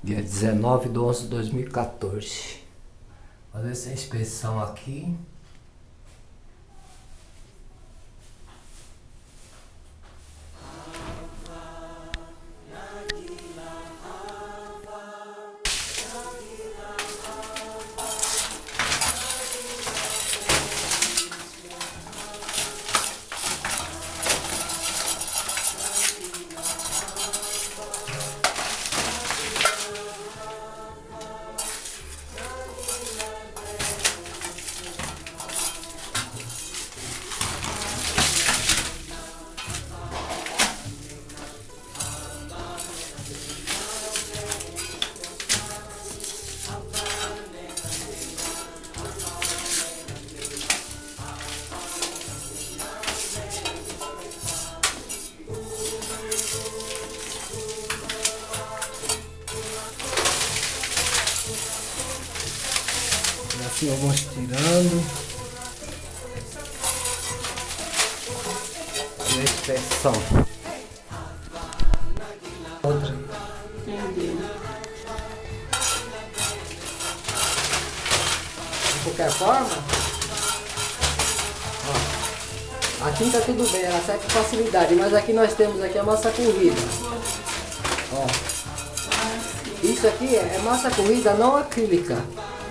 Dia 19/11/2014. Fazer essa inspeção aqui. Assim vamos tirando. E a inspeção. Outra. De qualquer forma, ó, aqui tá tudo bem, ela sai com facilidade, mas aqui nós temos aqui a massa corrida. Ó. Isso aqui é massa corrida não acrílica.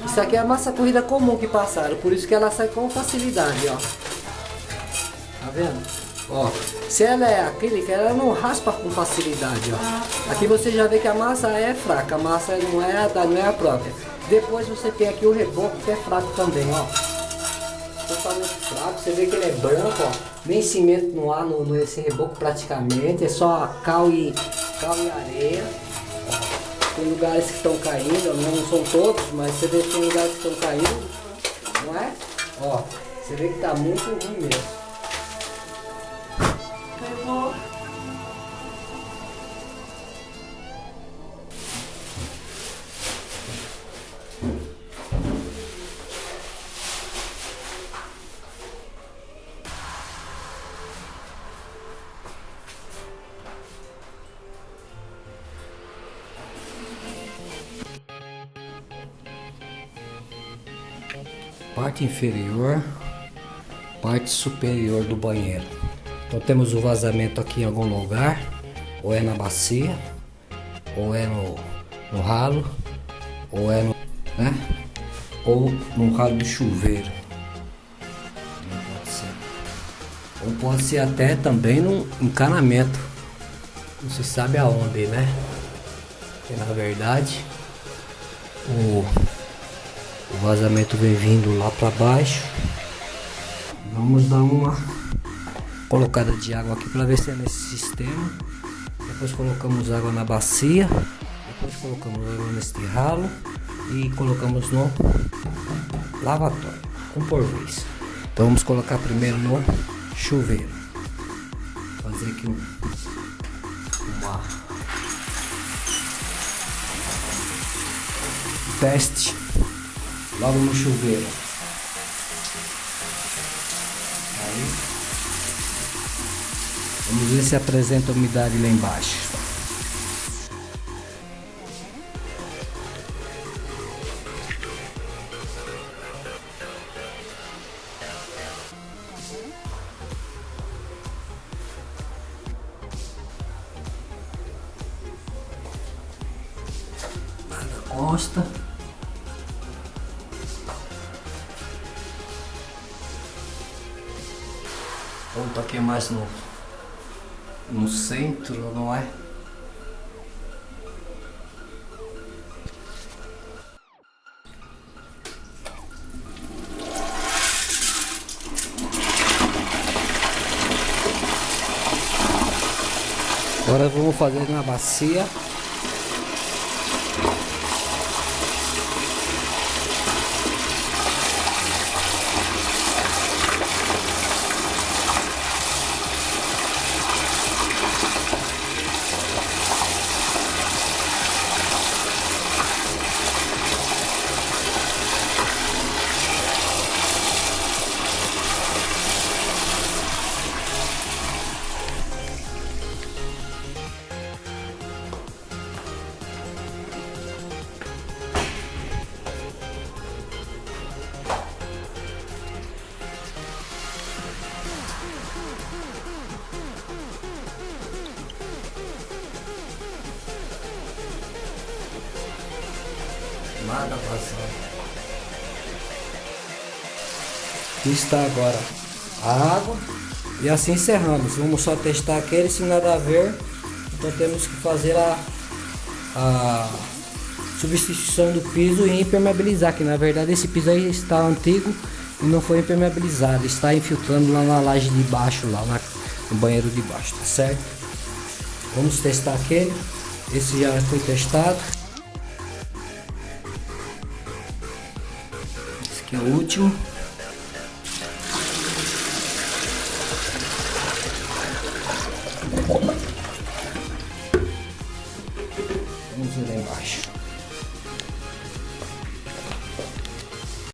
Isso aqui é a massa corrida comum que passaram, por isso que ela sai com facilidade, ó. Tá vendo? Ó, se ela é acrílica, ela não raspa com facilidade, ó. Aqui você já vê que a massa é fraca, a massa não é a própria. Depois você tem aqui o reboco que é fraco também, ó. Totalmente fraco, você vê que ele é branco, ó. Nem cimento não há nesse reboco praticamente, é só cal e areia. Tem lugares que estão caindo, não são todos, mas você vê que tem lugares que estão caindo, não é? Ó, você vê que tá muito ruim mesmo. Parte inferior, parte superior do banheiro. Então temos o vazamento aqui em algum lugar, ou é na bacia, ou é no ralo, ou é né? Ou no ralo do chuveiro. Ou pode ser até também no encanamento. Não se sabe aonde, né? Porque na verdade o vazamento vem vindo lá para baixo. Vamos dar uma colocada de água aqui para ver se é nesse sistema. Depois colocamos água na bacia. Depois colocamos água neste ralo. E colocamos no lavatório, um por vez. Então vamos colocar primeiro no chuveiro. Fazer aqui uma teste. Logo no chuveiro. Aí. Vamos ver se apresenta umidade lá embaixo. Nada consta. Ponto aqui mais no centro, não é? Agora vamos fazer na bacia. Mata passando. Aqui está agora a água. E assim encerramos. Vamos só testar aquele, se nada a ver. Então temos que fazer a substituição do piso e impermeabilizar. Que na verdade esse piso aí está antigo e não foi impermeabilizado. Está infiltrando lá na laje de baixo, lá no banheiro de baixo, tá certo? Vamos testar aquele. Esse já foi testado. Esse aqui é o último. Vamos ver lá embaixo.